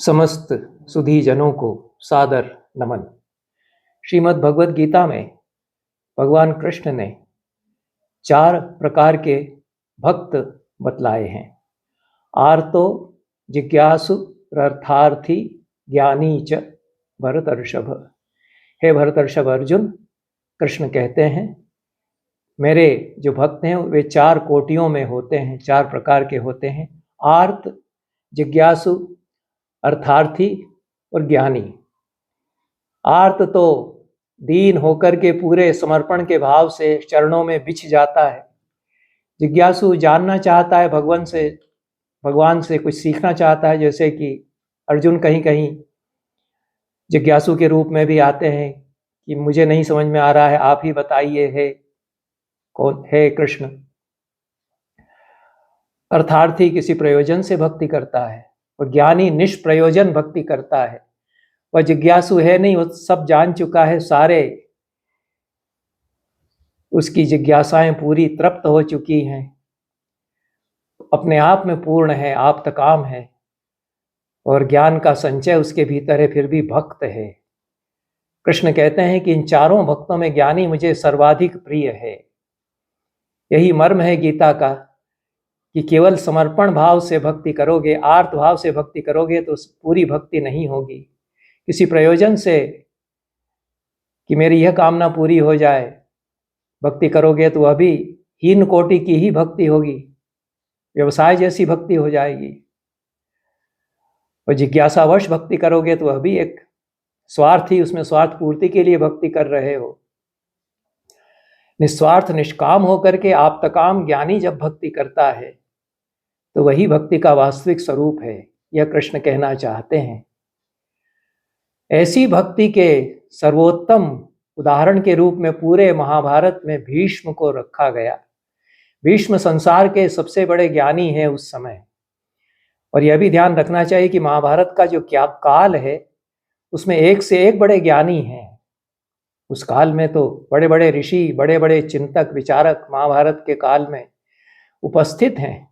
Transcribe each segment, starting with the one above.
समस्त सुधी जनों को सादर नमन। श्रीमद् भगवद गीता में भगवान कृष्ण ने 4 प्रकार के भक्त बतलाए हैं। आर्तो, जिज्ञासु, अर्थार्थी, ज्ञानी च भरतर्षभ। हे भरतर्षभ अर्जुन, कृष्ण कहते हैं मेरे जो भक्त हैं वे 4 कोटियों में होते हैं, 4 प्रकार के होते हैं। आर्त, जिज्ञासु, अर्थार्थी और ज्ञानी। आर्त तो दीन होकर के पूरे समर्पण के भाव से चरणों में बिछ जाता है। जिज्ञासु जानना चाहता है भगवान से कुछ सीखना चाहता है, जैसे कि अर्जुन कहीं कहीं जिज्ञासु के रूप में भी आते हैं कि मुझे नहीं समझ में आ रहा है, आप ही बताइए हे कृष्ण। अर्थार्थी किसी प्रयोजन से भक्ति करता है और ज्ञानी निष्प्रयोजन भक्ति करता है। वह जिज्ञासु है नहीं, वो सब जान चुका है, सारे उसकी जिज्ञासाएं पूरी तृप्त हो चुकी हैं, अपने आप में पूर्ण है, आप्तकाम है और ज्ञान का संचय उसके भीतर है, फिर भी भक्त है। कृष्ण कहते हैं कि इन 4 भक्तों में ज्ञानी मुझे सर्वाधिक प्रिय है। यही मर्म है गीता का कि केवल समर्पण भाव से भक्ति करोगे, आर्त भाव से भक्ति करोगे तो पूरी भक्ति नहीं होगी। किसी प्रयोजन से कि मेरी यह कामना पूरी हो जाए भक्ति करोगे तो वह भी हीन कोटि की ही भक्ति होगी, व्यवसाय जैसी भक्ति हो जाएगी। और जिज्ञासावश भक्ति करोगे तो वह भी एक स्वार्थी, उसमें स्वार्थ पूर्ति के लिए भक्ति कर रहे हो। निस्वार्थ निष्काम होकर के आप्तकाम ज्ञानी जब भक्ति करता है तो वही भक्ति का वास्तविक स्वरूप है, यह कृष्ण कहना चाहते हैं। ऐसी भक्ति के सर्वोत्तम उदाहरण के रूप में पूरे महाभारत में भीष्म को रखा गया। भीष्म संसार के सबसे बड़े ज्ञानी हैं उस समय। और यह भी ध्यान रखना चाहिए कि महाभारत का जो क्या काल है उसमें एक से एक बड़े ज्ञानी हैं। उस काल में तो बड़े बड़े ऋषि, बड़े बड़े चिंतक विचारक महाभारत के काल में उपस्थित हैं।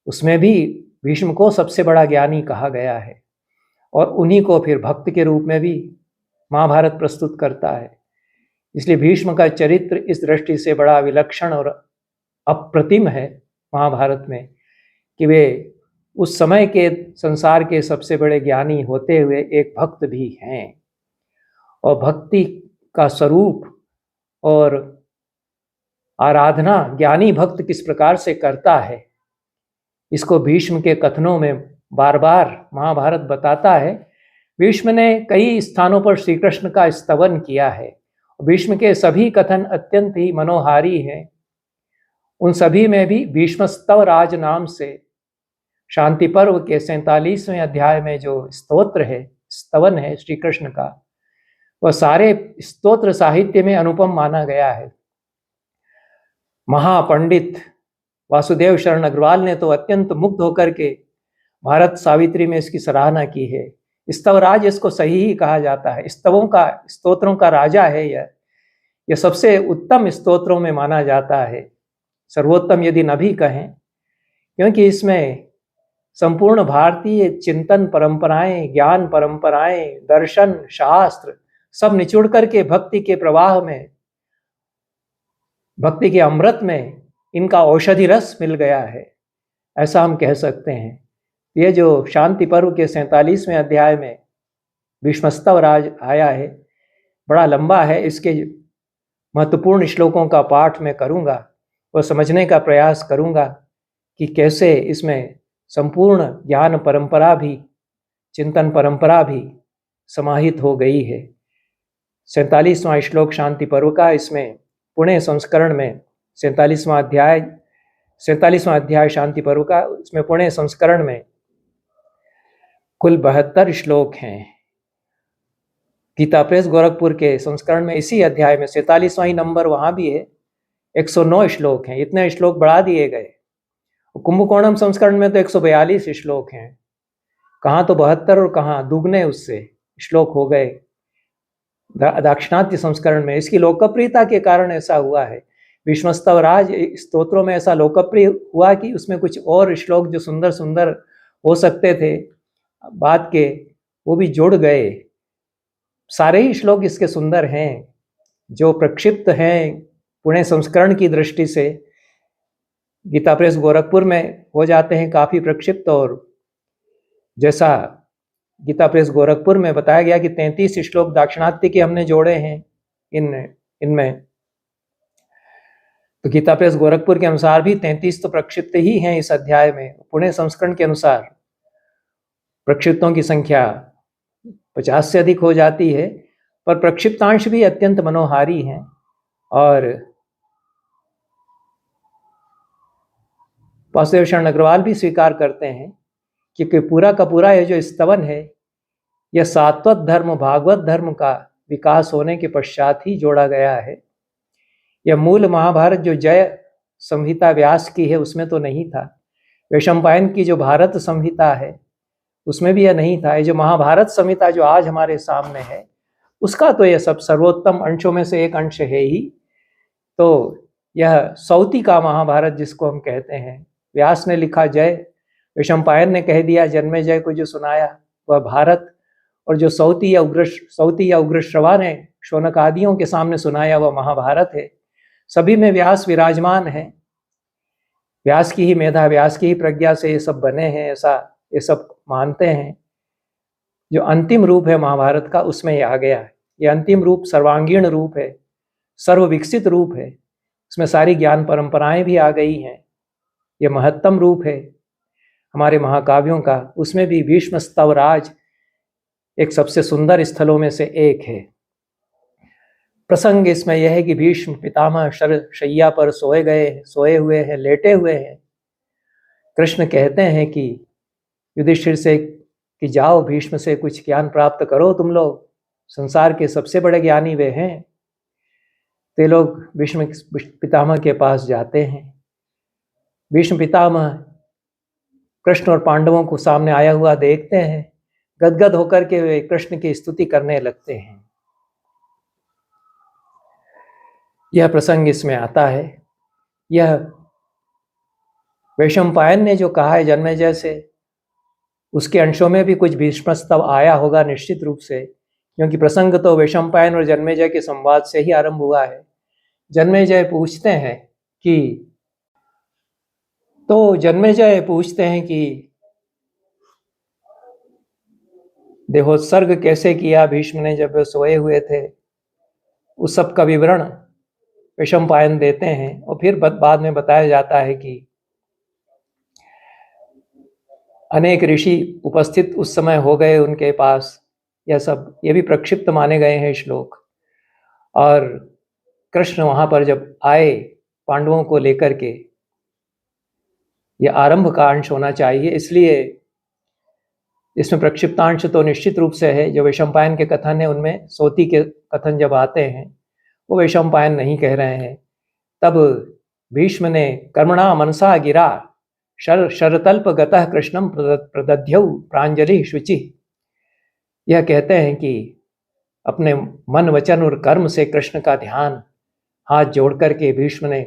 उसमें भी भीष्म को सबसे बड़ा ज्ञानी कहा गया है और उन्हीं को फिर भक्त के रूप में भी महाभारत प्रस्तुत करता है। इसलिए भीष्म का चरित्र इस दृष्टि से बड़ा विलक्षण और अप्रतिम है महाभारत में कि वे उस समय के संसार के सबसे बड़े ज्ञानी होते हुए एक भक्त भी हैं। और भक्ति का स्वरूप और आराधना ज्ञानी भक्त किस प्रकार से करता है, इसको भीष्म के कथनों में बार बार महाभारत बताता है। भीष्म ने कई स्थानों पर श्री कृष्ण का स्तवन किया है। भीष्म के सभी कथन अत्यंत ही मनोहारी हैं। उन सभी में भी भीष्मस्तव राज नाम से शांति पर्व के 47वें अध्याय में जो स्तोत्र है, स्तवन है श्री कृष्ण का, वह सारे स्तोत्र साहित्य में अनुपम माना गया है। महापंडित वासुदेव शरण अग्रवाल ने तो अत्यंत मुग्ध होकर के भारत सावित्री में इसकी सराहना की है। स्तवराज इसको सही ही कहा जाता है, स्तोत्रों का राजा है यह सबसे उत्तम स्तोत्रों में माना जाता है, सर्वोत्तम यदि न भी कहें, क्योंकि इसमें संपूर्ण भारतीय चिंतन परंपराएं, ज्ञान परंपराएं, दर्शन, शास्त्र सब निचुड़ करके भक्ति के प्रवाह में, भक्ति के अमृत में इनका औषधि रस मिल गया है, ऐसा हम कह सकते हैं। ये जो शांति पर्व के 47वें अध्याय में भीष्मस्तव राज आया है, बड़ा लंबा है। इसके महत्वपूर्ण श्लोकों का पाठ मैं करूँगा और समझने का प्रयास करूँगा कि कैसे इसमें संपूर्ण ज्ञान परंपरा भी, चिंतन परंपरा भी समाहित हो गई है। 47वां श्लोक शांति पर्व का, इसमें पुणे संस्करण में 47वां अध्याय शांति पर्व का, इसमें पुणे संस्करण में कुल 72 श्लोक हैं। गीता प्रेस गोरखपुर के संस्करण में इसी अध्याय में 47वां नंबर वहाँ भी है, 109 श्लोक हैं। इतने श्लोक बढ़ा दिए गए। कुंभकोणम संस्करण में तो 142 श्लोक हैं। कहाँ तो 72 और कहाँ दुगने उससे श्लोक हो गए दाक्षिणात्य संस्करण में। इसकी लोकप्रियता के कारण ऐसा हुआ है। भीष्मस्तव राज स्तोत्रों में ऐसा लोकप्रिय हुआ कि उसमें कुछ और श्लोक जो सुंदर सुंदर हो सकते थे बाद के वो भी जुड़ गए। सारे ही श्लोक इसके सुंदर हैं, जो प्रक्षिप्त हैं पुणे संस्करण की दृष्टि से गीता प्रेस गोरखपुर में हो जाते हैं काफ़ी प्रक्षिप्त, और जैसा गीता प्रेस गोरखपुर में बताया गया कि 33 श्लोक दाक्षिणात्य के हमने जोड़े हैं इनमें, तो गीता प्रेस गोरखपुर के अनुसार भी 33 तो प्रक्षिप्त ही हैं इस अध्याय में। पुणे संस्करण के अनुसार प्रक्षिप्तों की संख्या 50 से अधिक हो जाती है, पर प्रक्षिप्तांश भी अत्यंत मनोहारी हैं। और वासुदेव शरण अग्रवाल भी स्वीकार करते हैं कि पूरा का पूरा ये जो स्तवन है, यह सात्वत धर्म भागवत धर्म का विकास होने के पश्चात ही जोड़ा गया है। यह मूल महाभारत जो जय संहिता व्यास की है उसमें तो नहीं था, वैशंपायन की जो भारत संहिता है उसमें भी यह नहीं था। ये जो महाभारत संहिता जो आज हमारे सामने है उसका तो यह सब सर्वोत्तम अंशों में से एक अंश है ही। तो यह सौती का महाभारत जिसको हम कहते हैं, व्यास ने लिखा जय, वैशंपायन ने कह दिया जन्मेजय को जो सुनाया वह भारत, और जो सौती या उग्रश्रवा ने शौनक आदियों के सामने सुनाया वह महाभारत है। सभी में व्यास विराजमान है, व्यास की ही मेधा व्यास की ही प्रज्ञा से ये सब बने हैं, ऐसा ये सब मानते हैं। जो अंतिम रूप है महाभारत का उसमें ये आ गया है। ये अंतिम रूप सर्वांगीण रूप है, सर्वविकसित रूप है, उसमें सारी ज्ञान परंपराएं भी आ गई हैं। ये महत्तम रूप है हमारे महाकाव्यों का, उसमें भी भीष्म स्तवराज एक सबसे सुंदर स्थलों में से एक है। प्रसंग इसमें यह है कि भीष्म पितामह शय्या पर सोए हुए हैं, लेटे हुए हैं। कृष्ण कहते हैं कि युधिष्ठिर से कि जाओ भीष्म से कुछ ज्ञान प्राप्त करो, तुम लोग संसार के सबसे बड़े ज्ञानी वे हैं। ते लोग भीष्म पितामह के पास जाते हैं। भीष्म पितामह कृष्ण और पांडवों को सामने आया हुआ देखते हैं, गदगद होकर के वे कृष्ण की स्तुति करने लगते हैं। यह प्रसंग इसमें आता है। यह वैशंपायन ने जो कहा है जन्मेजय से, उसके अंशों में भी कुछ भीष्मस्तव आया होगा निश्चित रूप से, क्योंकि प्रसंग तो वैशंपायन और जन्मेजय के संवाद से ही आरंभ हुआ है। जन्मेजय पूछते हैं कि देहोत्सर्ग कैसे किया भीष्म ने जब वे सोए हुए थे, उस सब का विवरण वैशंपायन देते हैं। और फिर बाद में बताया जाता है कि अनेक ऋषि उपस्थित उस समय हो गए उनके पास, यह सब ये भी प्रक्षिप्त माने गए हैं श्लोक। और कृष्ण वहां पर जब आए पांडवों को लेकर के, यह आरंभ का अंश होना चाहिए, इसलिए इसमें प्रक्षिप्तांश तो निश्चित रूप से है। जो वैशंपायन के कथन है उनमें सोती के कथन जब आते हैं वो वैशंपायन नहीं कह रहे हैं। तब भीष्म ने कर्मणा मनसा गिरा शरतल्प गतः कृष्णम प्रदध्यौ प्रांजलि शुचि। यह कहते हैं कि अपने मन वचन और कर्म से कृष्ण का ध्यान हाथ जोड़ करके भीष्म ने,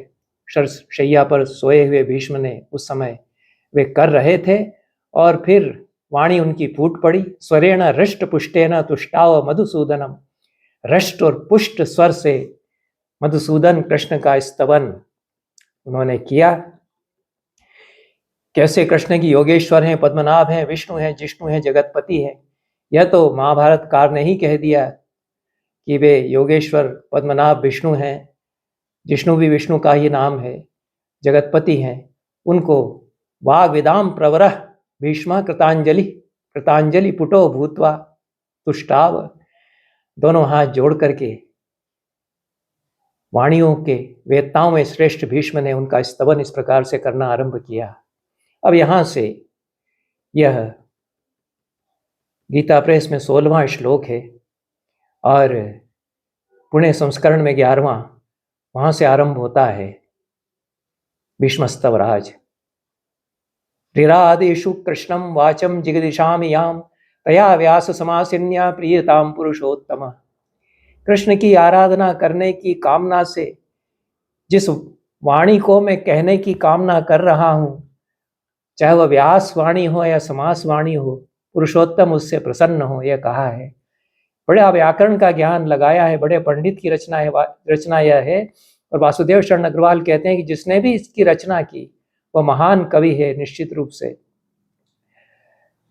शैया पर सोए हुए भीष्म ने उस समय वे कर रहे थे। और फिर वाणी उनकी फूट पड़ी, स्वरेण रष्ट पुष्टेन तुष्टाव मधुसूदनम। रष्ट और पुष्ट स्वर से मधुसूदन कृष्ण का स्तवन उन्होंने किया। कैसे कृष्ण की योगेश्वर हैं, पद्मनाभ हैं, विष्णु हैं, जिष्णु हैं, जगतपति हैं। यह तो महाभारतकार ने ही कह दिया कि वे योगेश्वर, पद्मनाभ विष्णु हैं। जिष्णु भी विष्णु का ही नाम है, जगतपति हैं। उनको वाग विदाम प्रवरः भीष्म कृतांजलि पुटो भूत्वा तुष्टाव। दोनों हाथ जोड़ करके वाणियों के वेत्ताओं में श्रेष्ठ भीष्म ने उनका स्तवन इस प्रकार से करना आरंभ किया। अब यहाँ से यह गीता प्रेस में 16वां श्लोक है और पुणे संस्करण में 11वां, वहाँ से आरंभ होता है भीष्मस्तवराज। ऋरादिषु कृष्णं वाचम जिगदिशामि याम तया व्यास समासिन्या प्रियताम पुरुषोत्तम। कृष्ण की आराधना करने की कामना से जिस वाणी को मैं कहने की कामना कर रहा हूँ, चाहे वह व्यास वाणी हो या समास वाणी हो, पुरुषोत्तम उससे प्रसन्न हो, यह कहा है। बड़े व्याकरण का ज्ञान लगाया है, बड़े पंडित की रचना यह है। और वासुदेव शरण अग्रवाल कहते हैं कि जिसने भी इसकी रचना की वह महान कवि है निश्चित रूप से।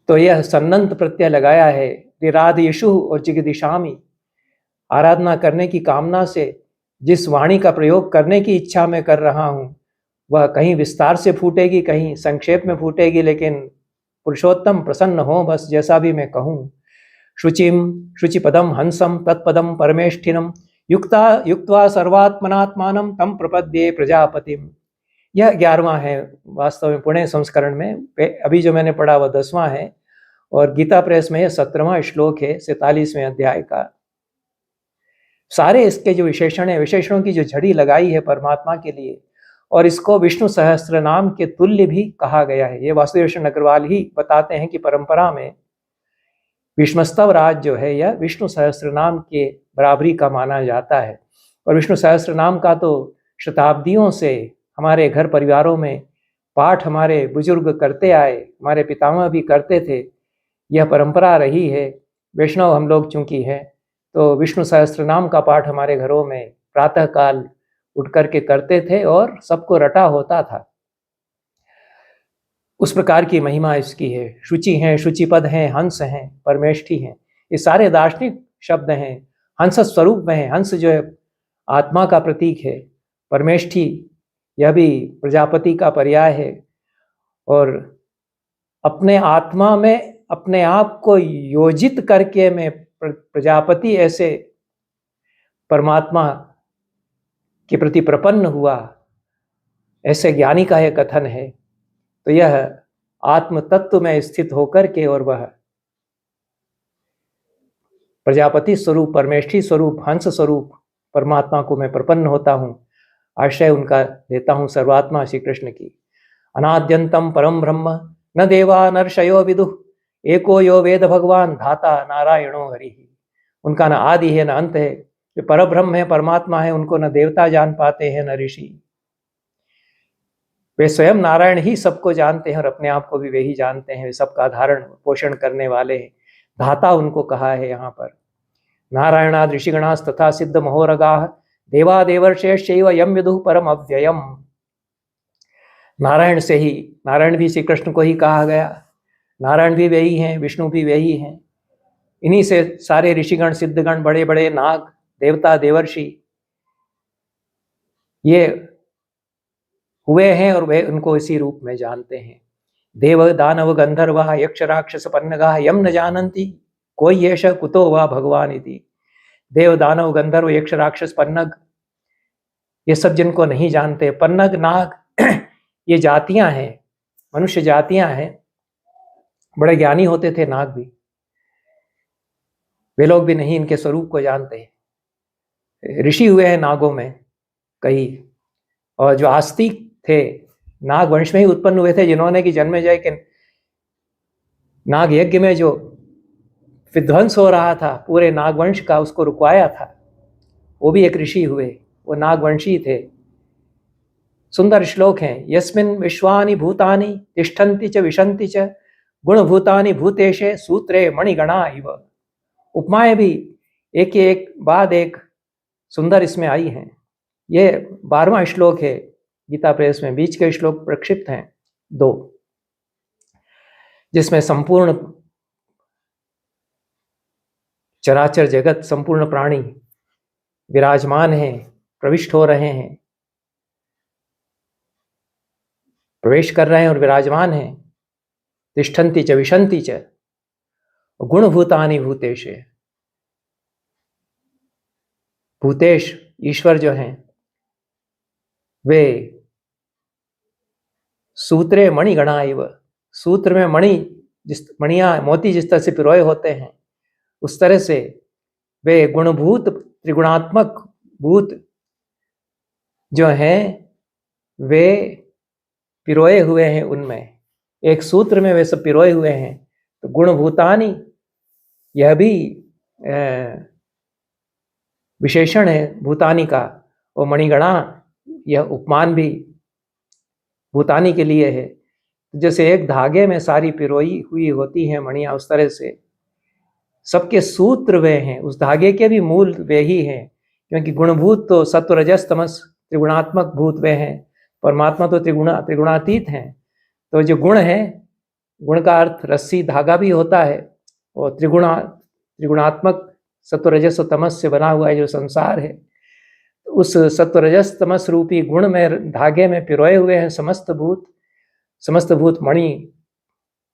तो यह सन्नंत प्रत्यय लगाया है, विराध यशु और जिगदिशामी, आराधना करने की कामना से जिस वाणी का प्रयोग करने की इच्छा मैं कर रहा हूँ वह कहीं विस्तार से फूटेगी, कहीं संक्षेप में फूटेगी, लेकिन पुरुषोत्तम प्रसन्न हो बस, जैसा भी मैं कहूँ। शुचिम शुचिपदम हंसम तत्पदम परमेष्ठिनम युक्त्वा सर्वात्मनात्मानम तम प्रपद्ये प्रजापतिम। यह 11वां है वास्तव में पुणे संस्करण में। अभी जो मैंने पढ़ा वह 10वां है, और गीता प्रेस में यह 17वां श्लोक है 47वें अध्याय का। सारे इसके जो विशेषण है, विशेषणों की जो झड़ी लगाई है परमात्मा के लिए, और इसको विष्णु सहस्त्र नाम के तुल्य भी कहा गया है। ये वासुदेव शरण अग्रवाल ही बताते हैं कि परंपरा में विष्णुस्तव राज जो है यह विष्णु सहस्त्र नाम के बराबरी का माना जाता है। और विष्णु सहस्त्र नाम का तो शताब्दियों से हमारे घर परिवारों में पाठ हमारे बुजुर्ग करते आए, हमारे पितामह भी करते थे, यह परंपरा रही है। वैष्णव हम लोग चूंकि हैं, तो विष्णु सहस्त्र नाम का पाठ हमारे घरों में प्रातःकाल उठ करके करते थे और सबको रटा होता था। उस प्रकार की महिमा इसकी है। शुचि हैं, शुचिपद हैं, हंस हैं, परमेष्ठी हैं, ये सारे दार्शनिक शब्द हैं। हंस स्वरूप में है, हंस जो है आत्मा का प्रतीक है। परमेष्ठी यह भी प्रजापति का पर्याय है। और अपने आत्मा में अपने आप को योजित करके मैं प्रजापति ऐसे परमात्मा के प्रति प्रपन्न हुआ, ऐसे ज्ञानी का यह कथन है। तो यह आत्म तत्व में स्थित होकर के और वह प्रजापति स्वरूप, परमेष्ठी स्वरूप, हंस स्वरूप परमात्मा को मैं प्रपन्न होता हूँ। आश्रय उनका लेता हूँ सर्वात्मा श्री कृष्ण की। अनाद्यंतम परम ब्रह्म न देवा नर्षयो विदुः एको यो वेद भगवान धाता नारायणो हरि। उनका न आदि है न अंत है, जो परब्रह्म है, परमात्मा है, उनको न देवता जान पाते हैं न ऋषि। वे स्वयं नारायण ही सबको जानते हैं और अपने आप को भी वे ही जानते हैं। वे सबका धारण पोषण करने वाले हैं। धाता उनको कहा है यहाँ पर। नारायणाद ऋषिगणास तथा सिद्ध महोरगाः देवा देवर्षयश्चैव यम विदुः परम अव्ययम। नारायण से ही, नारायण भी श्री कृष्ण को ही कहा गया। नारायण भी वे ही हैं, विष्णु भी वे ही हैं। इन्हीं से सारे ऋषिगण, सिद्धगण, बड़े बड़े नाग, देवता, देवर्षि ये हुए हैं और वे उनको इसी रूप में जानते हैं। देव दानव गंधर्व यक्ष राक्षस पन्नगा यम न जानन्ति कोई येष कुतो वा भगवान इति। देव दानव गंधर्व यक्ष राक्षस पन्नग, ये सब जिनको नहीं जानते, पन्नग नाग ये जातियां हैं, मनुष्य जातियां हैं। बड़े ज्ञानी होते थे नाग भी, वे लोग भी नहीं इनके स्वरूप को जानते। ऋषि हुए हैं नागों में कई, और जो आस्तिक थे नाग वंश में ही उत्पन्न हुए थे, जिन्होंने कि जन्मेजय के नाग यज्ञ में जो विध्वंस हो रहा था पूरे नागवंश का, उसको रुकवाया था, वो भी एक ऋषि हुए, वो नागवंशी थे। सुंदर श्लोक हैं। यस्मिन् विश्वानि भूतानि तिष्ठन्ति च विशन्ति च गुणभूतानि भूतेशे सूत्रे मणिगणा इव। उपमाएं भी एक बाद एक सुंदर इसमें आई हैं। ये 12वां श्लोक है गीता प्रेस में। बीच के श्लोक प्रक्षिप्त हैं 2, जिसमें संपूर्ण चराचर जगत, संपूर्ण प्राणी विराजमान हैं, प्रविष्ट हो रहे हैं, प्रवेश कर रहे हैं और विराजमान हैं। तिष्ठन्ति च विशन्ति च गुणभूतानि भूतेश। भूतेश ईश्वर जो हैं वे सूत्रे मणिगणा इव, सूत्र में मणि, जिस मणियां मोती जिस तरह से पिरोए होते हैं उस तरह से वे गुणभूत त्रिगुणात्मक भूत जो हैं वे पिरोए हुए हैं, उनमें एक सूत्र में वे सब पिरोए हुए हैं। तो गुणभूतानि यह भी विशेषण है भूतानी का, और मणिगणा यह उपमान भी भूतानी के लिए है। जैसे एक धागे में सारी पिरोई हुई होती हैं मणियाँ, उस तरह से सबके सूत्र वे हैं, उस धागे के भी मूल वे ही हैं, क्योंकि गुणभूत तो सत्व रजस तमस त्रिगुणात्मक भूत वे हैं, परमात्मा तो त्रिगुणातीत हैं। तो जो गुण है, गुण का अर्थ रस्सी धागा भी होता है, और त्रिगुणात्मक सत्व रजस और तमस से बना हुआ है जो संसार है, उस सत्व रजस तमस रूपी गुण में धागे में पिरोए हुए हैं समस्त भूत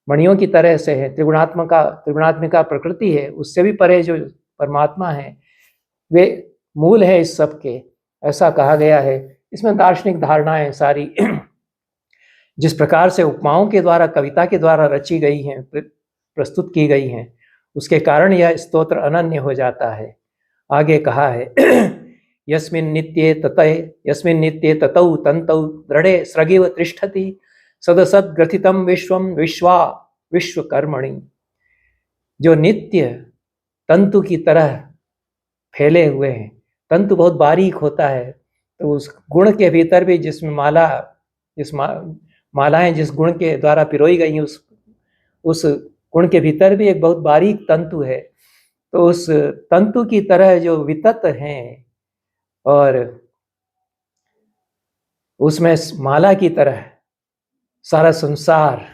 मणियों की तरह से है। त्रिगुणात्मिका प्रकृति है, उससे भी परे जो परमात्मा है वे मूल है इस सब के, ऐसा कहा गया है। इसमें दार्शनिक धारणाएं सारी जिस प्रकार से उपमाओं के द्वारा, कविता के द्वारा रची गई हैं, प्रस्तुत की गई हैं, उसके कारण यह स्तोत्र अनन्य हो जाता है। आगे कहा है यस्मिन् नित्ये ततौ तन्तौ दृढ़े स्रगिव तिष्ठति सदसद्ग्रथितं विश्वकर्मणि। जो नित्य तंतु की तरह फैले हुए हैं, तंतु बहुत बारीक होता है, तो उस गुण के भीतर भी जिसमें मालाएं जिस गुण के द्वारा पिरोई गई हैं, उस गुण के भीतर भी एक बहुत बारीक तंतु है। तो उस तंतु की तरह जो वितत हैं, और उसमें माला की तरह सारा संसार,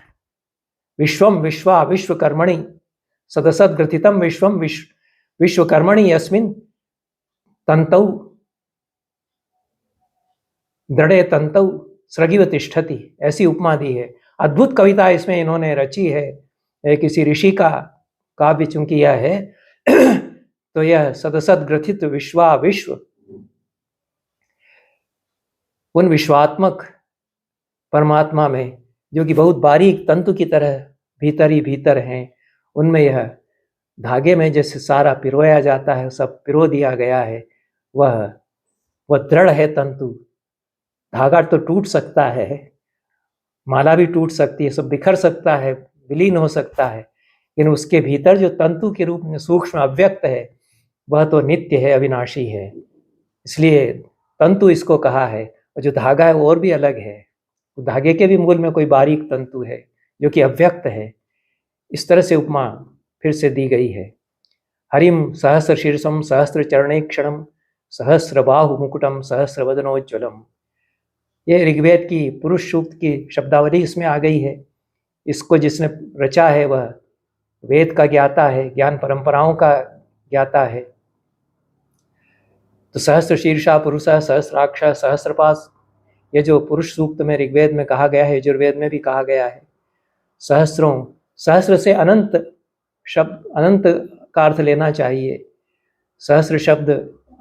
विश्वकर्मणि सदसद्ग्रथितं विश्वकर्मणि यस्मिन् तन्तौ दृढ़े तन्तौ स्रगिव तिष्ठति, ऐसी उपमा दी है। अद्भुत कविता इसमें इन्होंने रची है, किसी ऋषि का काव्य चूंकि यह है तो यह सदसद्ग्रथित विश्व उन विश्वात्मक परमात्मा में, जो कि बहुत बारीक तंतु की तरह भीतर ही भीतर हैं, उनमें यह धागे में जैसे सारा पिरोया जाता है, सब पिरो दिया गया है। वह दृढ़ है तंतु। धागा तो टूट सकता है, माला भी टूट सकती है, सब बिखर सकता है, विलीन हो सकता है, लेकिन उसके भीतर जो तंतु के रूप में सूक्ष्म अव्यक्त है, वह तो नित्य है, अविनाशी है। इसलिए तंतु इसको कहा है। और जो धागा है वो और भी अलग है, तो धागे के भी मूल में कोई बारीक तंतु है जो कि अव्यक्त है। इस तरह से उपमा फिर से दी गई है। हरिम सहस्र शीर्षम सहस्र चरणेक्षणम सहस्र बाहु मुकुटम सहस्र वदनोज्ज्वलम। ये ऋग्वेद की पुरुष सूक्त की शब्दावली इसमें आ गई है। इसको जिसने रचा है वह वेद का ज्ञाता है, ज्ञान परंपराओं का ज्ञाता है। तो सहस्र शीर्षा पुरुष सहस्राक्ष सहस्रपास, ये जो पुरुष सूक्त में ऋग्वेद में कहा गया है, यजुर्वेद में भी कहा गया है। सहस्र से अनंत शब्द, अनंत का अर्थ लेना चाहिए। सहस्र शब्द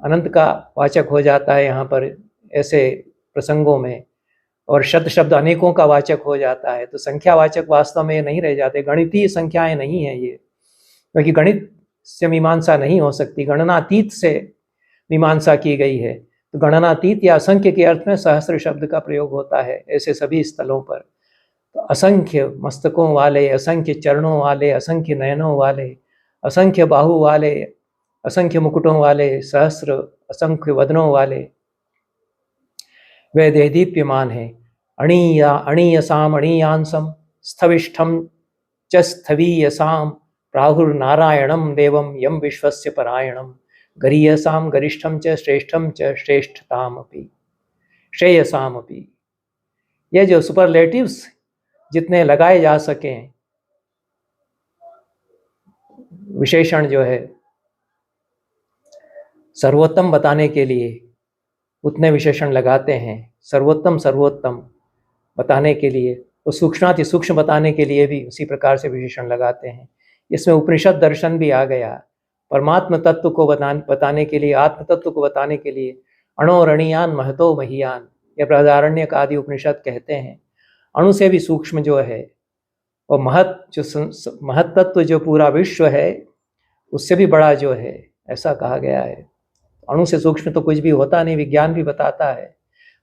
अनंत का वाचक हो जाता है यहाँ पर ऐसे प्रसंगों में, और शत शब्द अनेकों का वाचक हो जाता है। तो संख्यावाचक वास्तव में नहीं रह जाते, गणितीय संख्याएं नहीं है ये, क्योंकि गणित से मीमांसा नहीं हो सकती, गणनातीत से मीमांसा की गई है। तो गणनातीत या असंख्य के अर्थ में सहस्र शब्द का प्रयोग होता है ऐसे सभी स्थलों पर। तो असंख्य मस्तकों वाले, असंख्य चरणों वाले, असंख्य नयनों वाले, असंख्य बाहु वाले, असंख्य मुकुटों वाले, सहस्र असंख्य वदनों वाले वे देदीप्यमान है। अणीयसाम अणीयांसम स्थविष्ठम च स्थवीयसाम प्राहुर्नारायणम देवम यम विश्वस्य परायणम गरीयसाम गरिष्ठम च श्रेष्ठतामपि श्रेयसामपि। ये जो सुपरलेटिव्स जितने लगाए जा सकें, विशेषण जो है सर्वोत्तम बताने के लिए उतने विशेषण लगाते हैं। सर्वोत्तम बताने के लिए, और सूक्ष्माति सूक्ष्म बताने के लिए भी उसी प्रकार से विशेषण लगाते हैं। इसमें उपनिषद दर्शन भी आ गया। परमात्म तत्व को बताने के लिए, आत्म तत्व को बताने के लिए अणोरणीयान महतो महियान, यह बृहदारण्यक आदि उपनिषद कहते हैं। अणु से भी सूक्ष्म जो है, और महत तत्व जो पूरा विश्व है उससे भी बड़ा जो है, ऐसा कहा गया है। अणु से सूक्ष्म तो कुछ भी होता नहीं, विज्ञान भी बताता है।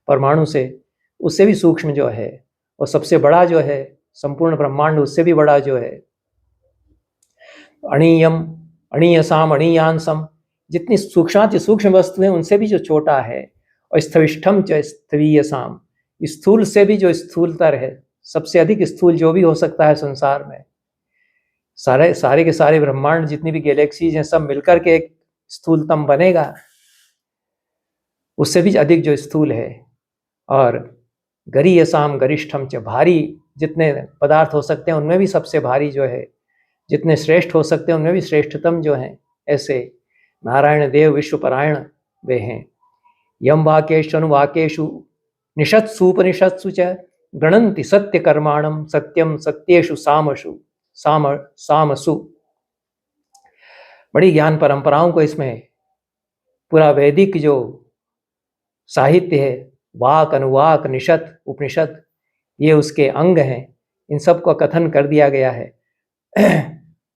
परमाणु से, उससे भी सूक्ष्म जो है, और सबसे बड़ा जो है संपूर्ण ब्रह्मांड, उससे भी बड़ा जो है अणीयम अणीयसाम अणीयांसम, जितनी सूक्ष्माति सूक्ष्म वस्तु है उनसे भी जो छोटा है। और स्थविष्ठम च स्थवीयसाम, स्थूल से भी जो स्थूलतर है, सबसे अधिक स्थूल जो भी हो सकता है संसार में, सारे के सारे ब्रह्मांड, जितनी भी गैलेक्सीज हैं, सब मिलकर के एक स्थूलतम बनेगा, उससे भी अधिक जो स्थूल है। और गरीयसाम गरिष्ठम च, भारी जितने पदार्थ हो सकते हैं उनमें भी सबसे भारी जो है, जितने श्रेष्ठ हो सकते हैं उनमें भी श्रेष्ठतम जो हैं, ऐसे नारायण देव विश्वपरायण वे हैं। यम वाक्येषु अनुवाक्येषु निषत्सूपनिषत्सु च गणन्ति सत्य कर्माणम सत्यम सत्येषु सामसु। बड़ी ज्ञान परंपराओं को इसमें पूरा वैदिक जो साहित्य है, वाक अनुवाक निषद उपनिषद, ये उसके अंग हैं, इन सब का कथन कर दिया गया है।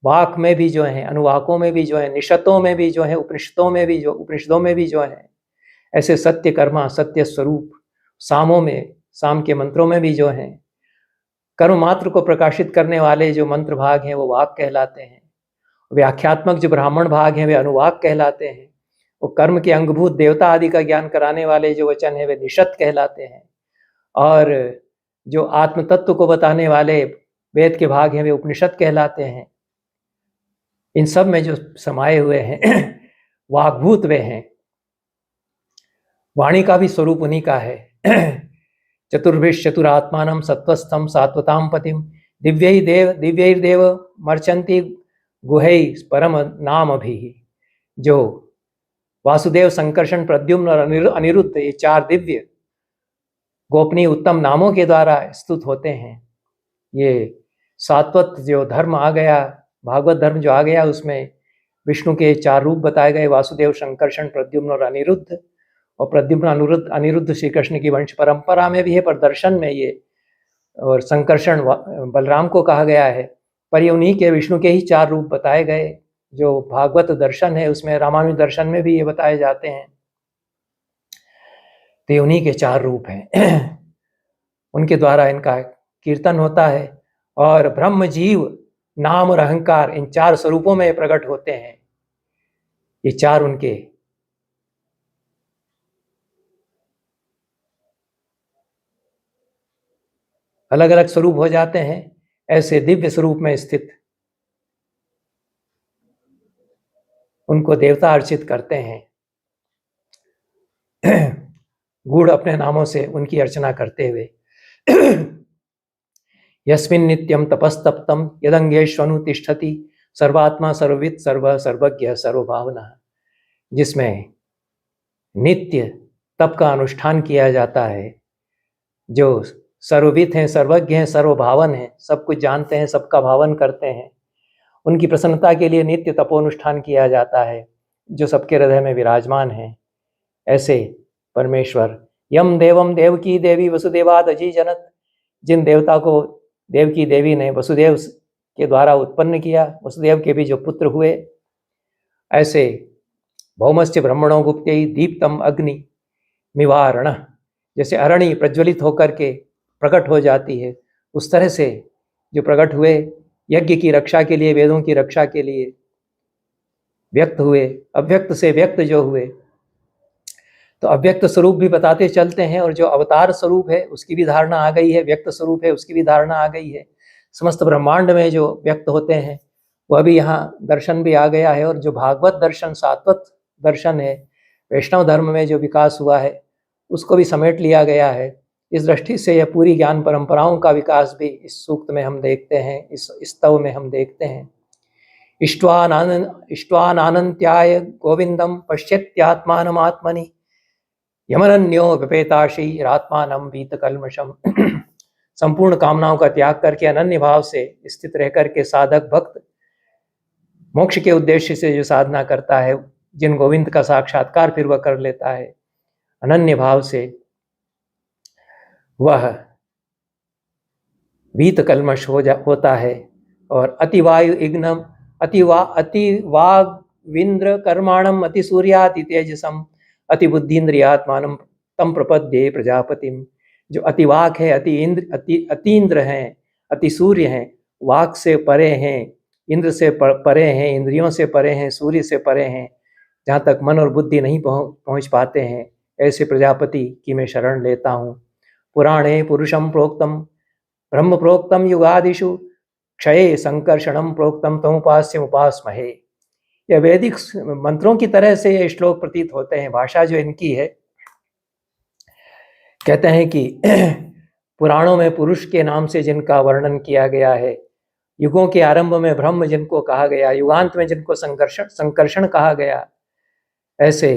वाक में भी जो है, अनुवाकों में भी जो है, निषतों में भी जो है, उपनिषदों में भी जो है, ऐसे सत्य कर्मा सत्य स्वरूप सामों में, साम के मंत्रों में भी जो हैं, कर्म मात्र को प्रकाशित करने वाले जो मंत्र भाग हैं वो वाक कहलाते हैं। व्याख्यात्मक जो ब्राह्मण भाग हैं वे अनुवाक कहलाते हैं। वो कर्म के अंगभूत देवता आदि का ज्ञान कराने वाले जो वचन है वे निषद कहलाते हैं। और जो आत्म तत्व को बताने वाले वेद के भाग हैं वे उपनिषद कहलाते हैं। इन सब में जो समाये हुए हैं वाग्भूत वे हैं। वाणी का भी स्वरूप उन्हीं का है। चतुर्भिष चतुरात्मानम सत्वस्थम सात्वताम पतिम दिव्यैर्देव मर्चंती गुहै परम नाम भी। जो वासुदेव संकर्षण प्रद्युम्न और अनिरुद्ध, ये चार दिव्य गोपनीय उत्तम नामों के द्वारा स्तुत होते हैं। ये सात्वत जो धर्म आ गया, भागवत धर्म जो आ गया, उसमें विष्णु के चार रूप बताए गए, वासुदेव संकर्षण प्रद्युम्न और अनिरुद्ध। और प्रद्युम्न अनिरुद्ध श्री कृष्ण की वंश परंपरा में भी है, पर दर्शन में ये, और संकर्षण बलराम को कहा गया है, पर ये उन्हीं के विष्णु के ही चार रूप बताए गए। जो भागवत दर्शन है उसमें, रामानुज दर्शन में भी ये बताए जाते हैं, तो ये उन्हीं के चार रूप हैं। उनके द्वारा इनका कीर्तन होता है। और ब्रह्म जीव नाम और अहंकार, इन चार स्वरूपों में प्रकट होते हैं। ये चार उनके अलग अलग स्वरूप हो जाते हैं। ऐसे दिव्य स्वरूप में स्थित उनको देवता अर्चित करते हैं। गूढ़ अपने नामों से उनकी अर्चना करते हुए। यस्मिन् नित्यं तपस्तप्तं यदंगेष्वनु तिष्ठति सर्वात्मा सर्ववित् सर्वज्ञ सर्वभावना। जिसमें नित्य तप का अनुष्ठान किया जाता है, जो सर्ववित् हैं, सर्वज्ञ हैं, सर्वभावन हैं, सब कुछ जानते हैं, सबका भावन करते हैं, उनकी प्रसन्नता के लिए नित्य तपोनुष्ठान किया जाता है, जो सबके हृदय में विराजमान हैं। ऐसे परमेश्वर यम देवम देवकी देवी वसुदेवाद अजी जनत, जिन देवता को देवकी देवी ने वसुदेव के द्वारा उत्पन्न किया, वसुदेव के भी जो पुत्र हुए, ऐसे भौमस्य ब्रह्मणो गुप्त्यै दीप्तम अग्नि मिवारण, जैसे अरणि प्रज्वलित होकर के प्रकट हो जाती है, उस तरह से जो प्रकट हुए, यज्ञ की रक्षा के लिए, वेदों की रक्षा के लिए व्यक्त हुए, अव्यक्त से व्यक्त जो हुए। तो अव्यक्त स्वरूप भी बताते चलते हैं, और जो अवतार स्वरूप है उसकी भी धारणा आ गई है, व्यक्त स्वरूप है उसकी भी धारणा आ गई है। समस्त ब्रह्मांड में जो व्यक्त होते हैं वह भी यहाँ दर्शन भी आ गया है। और जो भागवत दर्शन, सात्वत दर्शन है, वैष्णव धर्म में जो विकास हुआ है, उसको भी समेट लिया गया है। इस दृष्टि से यह पूरी ज्ञान परंपराओं का विकास भी इस सूक्त में हम देखते हैं, इस स्तव में हम देखते हैं। इष्ट्वानानन्त्याय गोविंदम पश्यत्यात्मानमात्मनि यमनन्यो विपेताशीरात्मानं वीतकल्मषम। संपूर्ण कामनाओं का त्याग करके अनन्य भाव से स्थित रह करके साधक भक्त मोक्ष के उद्देश्य से जो साधना करता है, जिन गोविंद का साक्षात्कार फिर वह कर लेता है अनन्य भाव से, वह वीत कल्मष होता है। और अतिवायु इग्नम अतिवाग्विंद्र कर्माणम अति सूर्याति तेजसम अति बुद्धिन्द्रियात्मानम तम प्रपद्ये प्रजापतिम। जो अतिवाक है, अतीन्द्र हैं, अति सूर्य हैं, वाक से परे हैं, इंद्र से परे हैं, इंद्रियों से परे हैं, सूर्य से परे हैं, जहाँ तक मन और बुद्धि नहीं पहुँच पाते हैं, ऐसे प्रजापति की मैं शरण लेता हूँ। पुराणे पुरुषम प्रोक्तम ब्रह्म प्रोक्तम युगादिषु क्षये संकर्षणम प्रोक्तम तमुपास्यम उपासमहे। यह वैदिक मंत्रों की तरह से ये श्लोक प्रतीत होते हैं। भाषा जो इनकी है, कहते हैं कि पुराणों में पुरुष के नाम से जिनका वर्णन किया गया है, युगों के आरंभ में ब्रह्म जिनको कहा गया, युगांत में जिनको संकर्षण कहा गया, ऐसे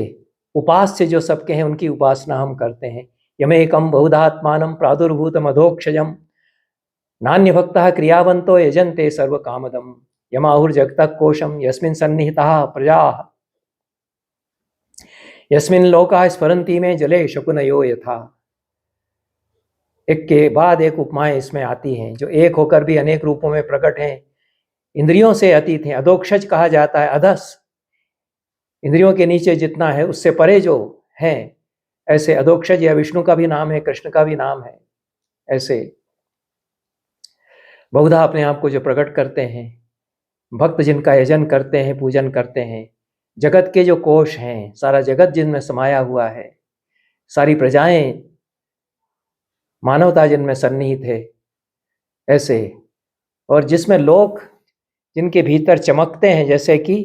उपास्य जो सबके हैं उनकी उपासना हम करते हैं। यमेकम बहुधात्मानं प्रादुर्भूतम अधोक्षजम नान्य भक्तः क्रियावंतो यजन्ते सर्व कामदम यमाहुर्जगतः कोशम यस्मिन् सन्निहिताः प्रजाः यस्मिन् लोकाः स्फुरन्ति में जले शकुनयो यथा। एक के बाद एक उपमाएं इसमें आती हैं, जो एक होकर भी अनेक रूपों में प्रकट हैं, इंद्रियों से अतीत हैं। अधोक्षज कहा जाता है अधस, इंद्रियों के नीचे जितना है उससे परे जो हैं, ऐसे अधोक्षज या विष्णु का भी नाम है, कृष्ण का भी नाम है। ऐसे बहुधा अपने आप को जो प्रकट करते हैं, भक्त जिनका यजन करते हैं, पूजन करते हैं, जगत के जो कोश हैं, सारा जगत जिनमें समाया हुआ है, सारी प्रजाएं, मानवता जिनमें सन्निहित है, ऐसे, और जिसमें लोक जिनके भीतर चमकते हैं, जैसे कि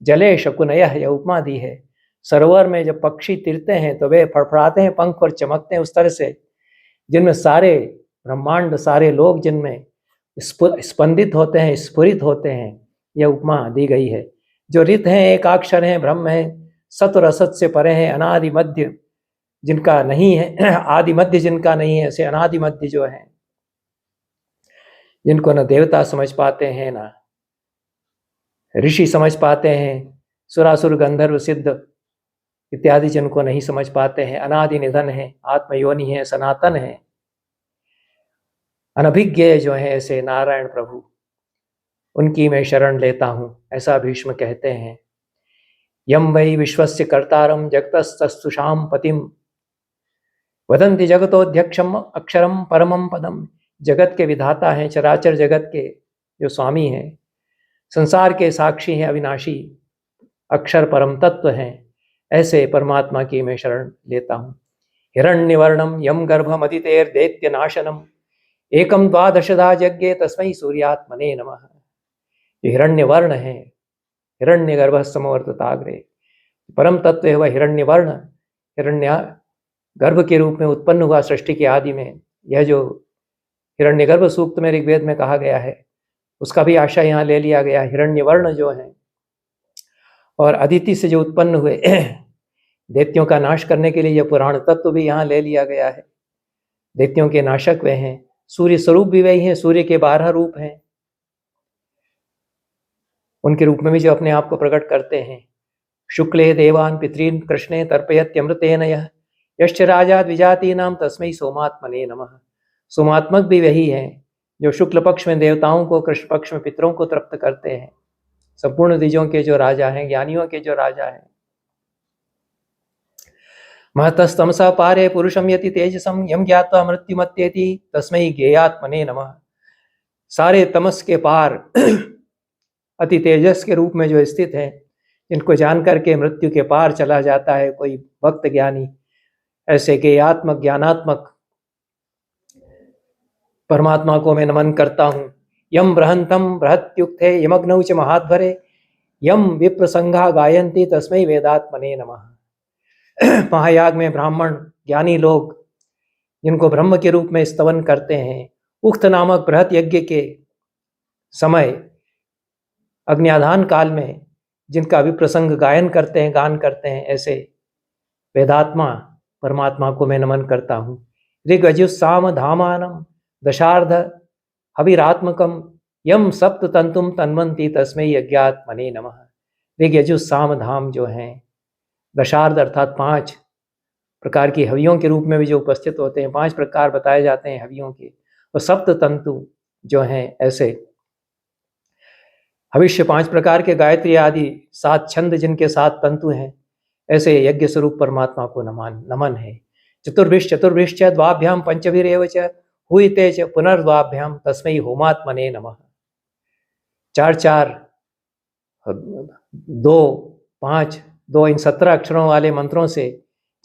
जले शकुनयः, यह उपमा दी है। सरोवर में जब पक्षी तिरते हैं तो वे फड़फड़ाते हैं पंख और चमकते हैं, उस तरह से जिनमें सारे ब्रह्मांड, सारे लोग जिनमें स्पंदित होते हैं, स्फुरित होते हैं, यह उपमा दी गई है। जो रित हैं, एकाक्षर हैं, ब्रह्म हैं, सत और असत से परे हैं, अनादि मध्य जिनका नहीं है, आदि मध्य जिनका नहीं है, ऐसे अनादि मध्य जो है, जिनको न देवता समझ पाते हैं, ना ऋषि समझ पाते हैं, सुरासुर गंधर्व सिद्ध इत्यादि जिनको नहीं समझ पाते हैं, अनादि निधन है, आत्मयोनि है, सनातन है, अनभिज्ञ जो है, ऐसे नारायण प्रभु, उनकी मैं शरण लेता हूँ, ऐसा भीष्म कहते हैं। यम वै विश्वस्य कर्तारम जगतस्तुषाम पतिम वदन्ति जगतोध्यक्षम अक्षरम परमम पदम। जगत के विधाता हैं, चराचर जगत के जो स्वामी हैं, संसार के साक्षी हैं, अविनाशी अक्षर परम तत्व हैं, ऐसे परमात्मा की मैं शरण लेता हूँ। हिरण्यवर्णम यम गर्भमदितेर दैत्य नाशनम एकम द्वादशधा यज्ञे तस्मै सूर्यात्मने नमः। ये हिरण्यवर्ण है, हिरण्यगर्भ समवर्तताग्रे, परम तत्व है वह हिरण्यवर्ण, हिरण्य गर्भ के रूप में उत्पन्न हुआ सृष्टि के आदि में। यह जो हिरण्यगर्भ सूक्त में ऋग्वेद में कहा गया है, उसका भी आशय यहाँ ले लिया गया। हिरण्यवर्ण जो है और अदिति से जो उत्पन्न हुए दैत्यों का नाश करने के लिए यह पुराण तत्व भी यहाँ ले लिया गया है। दैत्यों के नाशक वे हैं, सूर्य स्वरूप भी वही हैं, सूर्य के 12 रूप हैं, उनके रूप में भी जो अपने आप को प्रकट करते हैं। शुक्ले देवान पितॄन् कृष्णे तर्पयत्यमृतेन यः यश्च राजा द्विजातीनां तस्मै सोमात्मने नमः। सोमात्मक भी वही है जो शुक्ल पक्ष में देवताओं को, कृष्ण पक्ष में पितरों को तृप्त करते हैं। संपूर्ण द्विजों के जो राजा हैं, ज्ञानियों के जो राजा हैं। महतस्तमसा पारे पुरुषम यति तेजसम यम ज्ञात्वा मृत्युमत्येति तस्मै ज्ञेयात्मने नमः। सारे तमस के पार अति तेजस के रूप में जो स्थित है, जिनको जान करके मृत्यु के पार चला जाता है कोई भक्त ज्ञानी, ऐसे ज्ञेयात्मक, ज्ञानात्मक परमात्मा को मैं नमन करता हूँ। यम बृहंतम बृहत्युक्ते यमग्नौ च महाध्वरे यम विप्रसंघा गायन्ति तस्मै वेदात्मने नमः। महायाग में ब्राह्मण ज्ञानी लोग जिनको ब्रह्म के रूप में स्तवन करते हैं, उक्त नामक बृहत यज्ञ के समय अग्न्याधान काल में जिनका विप्रसंग गायन करते हैं, गान करते हैं, ऐसे वेदात्मा परमात्मा को मैं नमन करता हूँ। ऋगजुस्साम धामानम दशार्ध हविरात्मकम यम सप्त तंतुम तन्वंती तस्मै यज्ञात्मने नमः। ऋग यजुः साम धाम जो हैं, दशार्ध अर्थात 5 प्रकार की हवियों के रूप में भी जो उपस्थित होते हैं, 5 प्रकार बताए जाते हैं हवियों के, और सप्त तंतु जो हैं, ऐसे हविष्य 5 प्रकार के, गायत्री आदि 7 छंद जिनके 7 तंतु हैं, ऐसे यज्ञ स्वरूप परमात्मा को नमन है। चतुर्भिश्च द्वाभ्याम पंचभिरेव च हुईते च पुनर्द्वाभ्याम तस्मै होमात्मने नमः। 4-4 2 5 2 इन 17 अक्षरों वाले मंत्रों से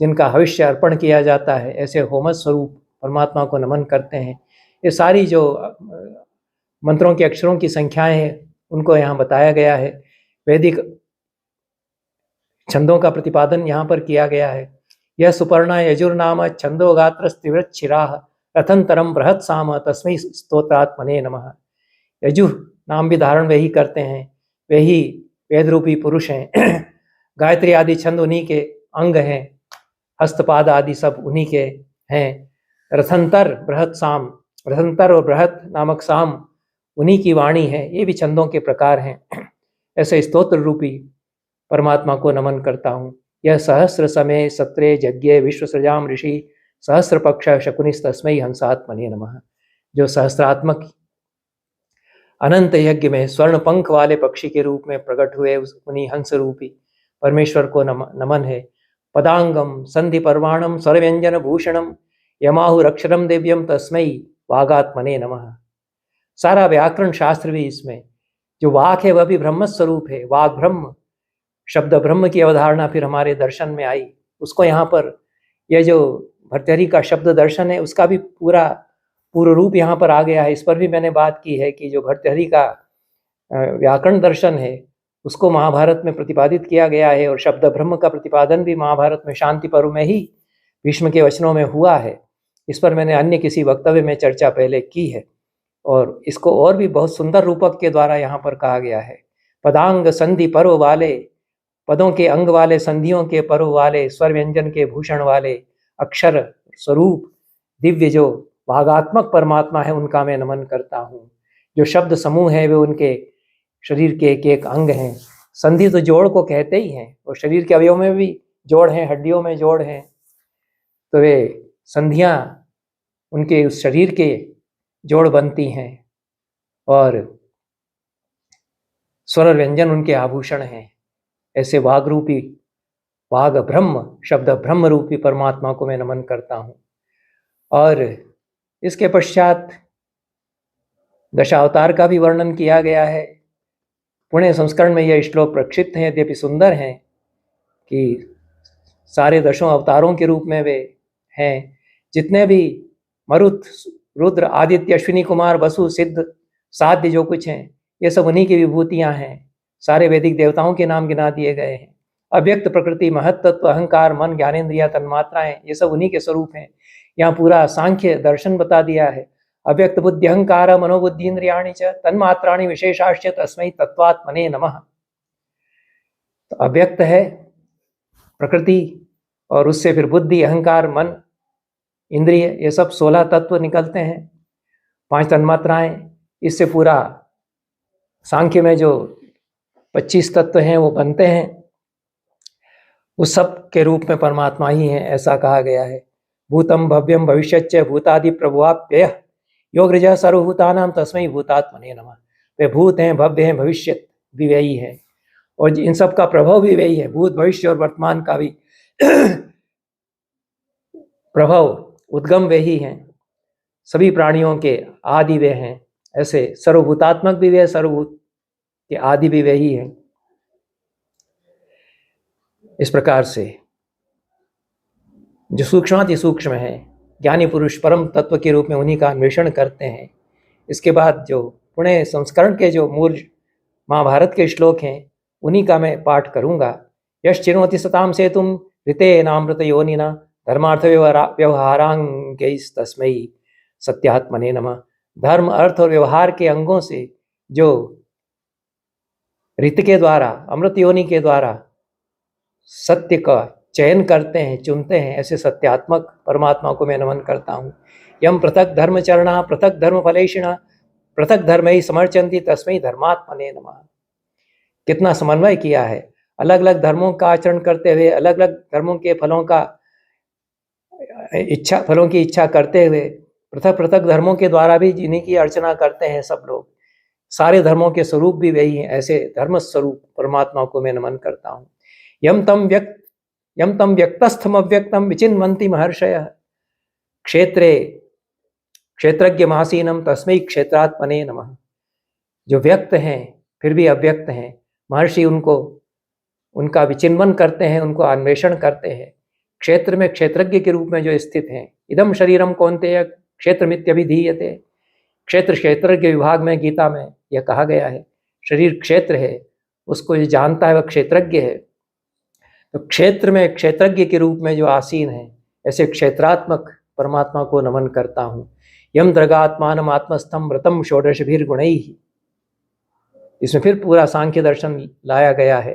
जिनका हविष्य अर्पण किया जाता है, ऐसे होम स्वरूप परमात्मा को नमन करते हैं। ये सारी जो मंत्रों के अक्षरों की संख्याएं हैं उनको यहाँ बताया गया है। वैदिक छंदों का प्रतिपादन यहाँ पर किया गया है। यह सुपर्णा यजुर्नाम छंदो गात्र स्त्रिवृच्छिराः रथंतरम बृहत साम तस्मै स्तोत्रात्मने नमः। यजु नाम भी धारण वही करते हैं, वही वेद रूपी पुरुष हैं। गायत्री आदि छंद उन्हीं के अंग हैं, हस्तपाद आदि सब उन्हीं के हैं। रथंतर बृहत साम, रथंतर और बृहत नामक साम उन्हीं की वाणी है। ये भी छंदों के प्रकार हैं। ऐसे स्तोत्र रूपी परमात्मा को नमन करता हूँ। यह सहस्र समय सत्रे यज्ञ विश्व सृजाम ऋषि सहस्र पक्ष शकुनिस तस्मै हंसात्मने नमः। जो सहस्रात्मक अनंत यज्ञ में स्वर्ण पंख वाले पक्षी के रूप में प्रकट हुए उन्हीं हंस रूपी परमेश्वर को नमन है। पदांगम संधि परवाणम स्वरव्यंजन भूषणम यमाहुरक्षरम दिव्यम तस्मै वागात्मने नमः। सारा व्याकरण शास्त्र भी इसमें, जो वाक है वह भी ब्रह्म स्वरूप है। वाक ब्रह्म, शब्द ब्रह्म की अवधारणा फिर हमारे दर्शन में आई। उसको यहाँ पर यह जो भर्तृहरि का शब्द दर्शन है उसका भी पूर्ण रूप यहाँ पर आ गया है। इस पर भी मैंने बात की है कि जो भर्तृहरि का व्याकरण दर्शन है उसको महाभारत में प्रतिपादित किया गया है, और शब्द ब्रह्म का प्रतिपादन भी महाभारत में शांति पर्व में ही भीष्म के वचनों में हुआ है। इस पर मैंने अन्य किसी वक्तव्य में चर्चा पहले की है, और इसको और भी बहुत सुंदर रूपक के द्वारा यहाँ पर कहा गया है। पदांग संधि पर्व वाले, पदों के अंग वाले, संधियों के पर्व वाले, स्वर व्यंजन के भूषण वाले, अक्षर स्वरूप दिव्य जो भागात्मक परमात्मा है उनका मैं नमन करता हूँ। जो शब्द समूह है वे उनके शरीर के एक एक अंग हैं। संधि तो जोड़ को कहते ही हैं, और शरीर के अवयवों में भी जोड़ हैं, हड्डियों में जोड़ हैं, तो वे संधियाँ उनके उस शरीर के जोड़ बनती हैं, और स्वर व्यंजन उनके आभूषण हैं। ऐसे वाग रूपी, वाग ब्रह्म, शब्द ब्रह्म रूपी परमात्मा को मैं नमन करता हूँ। और इसके पश्चात दशावतार का भी वर्णन किया गया है। पुणे संस्करण में यह श्लोक प्रक्षिप्त हैं, यद्यपि सुंदर हैं कि सारे दशों अवतारों के रूप में वे हैं। जितने भी मरुत, रुद्र, आदित्य, अश्विनी कुमार, वसु, सिद्ध, साध्य जो कुछ हैं ये सब उन्हीं की विभूतियां हैं। सारे वैदिक देवताओं के नाम गिना दिए गए हैं। अव्यक्त प्रकृति, महत्त्व, अहंकार, मन, ज्ञानेन्द्रिया, तन्मात्राएं ये सब उन्हीं के स्वरूप हैं। यहाँ पूरा सांख्य दर्शन बता दिया है। अव्यक्त बुद्धि अहंकार मनोबुद्धि इंद्रियाणि च तन्मात्राणि विशेषाश्च तस्मै तत्वात्मने नमः। तो अव्यक्त है प्रकृति, और उससे फिर बुद्धि, अहंकार, मन, इंद्रिय, ये सब 16 तत्व निकलते हैं, 5 तन्मात्राएं। इससे पूरा सांख्य में जो 25 तत्व हैं वो बनते हैं। उस सब के रूप में परमात्मा ही है, ऐसा कहा गया है। भूतम भव्यम भविष्यच्च भूतादि प्रभुवाप्ययः योगृजः सर्वभूतानां तस्मै भूतात्मने नमः। वे भूत हैं, भव्य हैं, भविष्य भी वही है, और इन सब का प्रभाव भी वही है। भूत, भविष्य और वर्तमान का भी प्रभाव, उद्गम वे ही हैं। सभी प्राणियों के आदि वे हैं। ऐसे सर्वभूतात्मक भी वे, सर्वभूत के आदि भी वे ही हैं। इस प्रकार से जो सूक्ष्माति सूक्ष्म है, ज्ञानी पुरुष परम तत्व के रूप में उन्हीं का अन्वेषण करते हैं। इसके बाद जो पुणे संस्करण के जो मूल महाभारत के श्लोक हैं उन्हीं का मैं पाठ करूँगा। यश चिनोति सताम से तुम ऋते नामृत योनिना धर्मार्थ व्यवहारांगैस् तस्मै सत्यात्मने नमः। धर्म, अर्थ और व्यवहार के अंगों से जो ऋत के द्वारा, अमृत योनि के द्वारा सत्य का चयन करते हैं, चुनते हैं, ऐसे सत्यात्मक परमात्मा को मैं नमन करता हूँ। यम पृथक धर्मचरणा पृथक धर्म फलेषिणा पृथक धर्म ही समर्चन्ति तस्मै धर्मात्मने नमः। कितना समन्वय किया है। अलग अलग धर्मों का आचरण करते हुए, अलग अलग धर्मों के फलों की इच्छा करते हुए, पृथक पृथक धर्मों के द्वारा भी जिन्हीं की अर्चना करते हैं सब लोग। सारे धर्मों के स्वरूप भी वही हैं। ऐसे धर्म स्वरूप परमात्मा को मैं नमन करता हूँ। यम तम व्यक्तस्थम अव्यक्तम विचिन्वन्ति महर्षयः क्षेत्रे क्षेत्रज्ञ महासीनम तस्मै क्षेत्रात्मने नमः। जो व्यक्त हैं फिर भी अव्यक्त हैं, महर्षि उनका विचिन्वन करते हैं, उनको अन्वेषण करते हैं। क्षेत्र में क्षेत्रज्ञ के रूप में जो स्थित हैं। इदम शरीरम कौन्तेय क्षेत्रमित्यभिधीयते। क्षेत्र क्षेत्र के विभाग में गीता में यह कहा गया है, शरीर क्षेत्र है, उसको जो जानता है वह क्षेत्रज्ञ है। तो क्षेत्र में क्षेत्रज्ञ के रूप में जो आसीन है, ऐसे क्षेत्रात्मक परमात्मा को नमन करता हूँ। यम दृगात्मान आत्मस्थम व्रतम षोडशभिर गुणैः, इसमें फिर पूरा सांख्य दर्शन लाया गया है।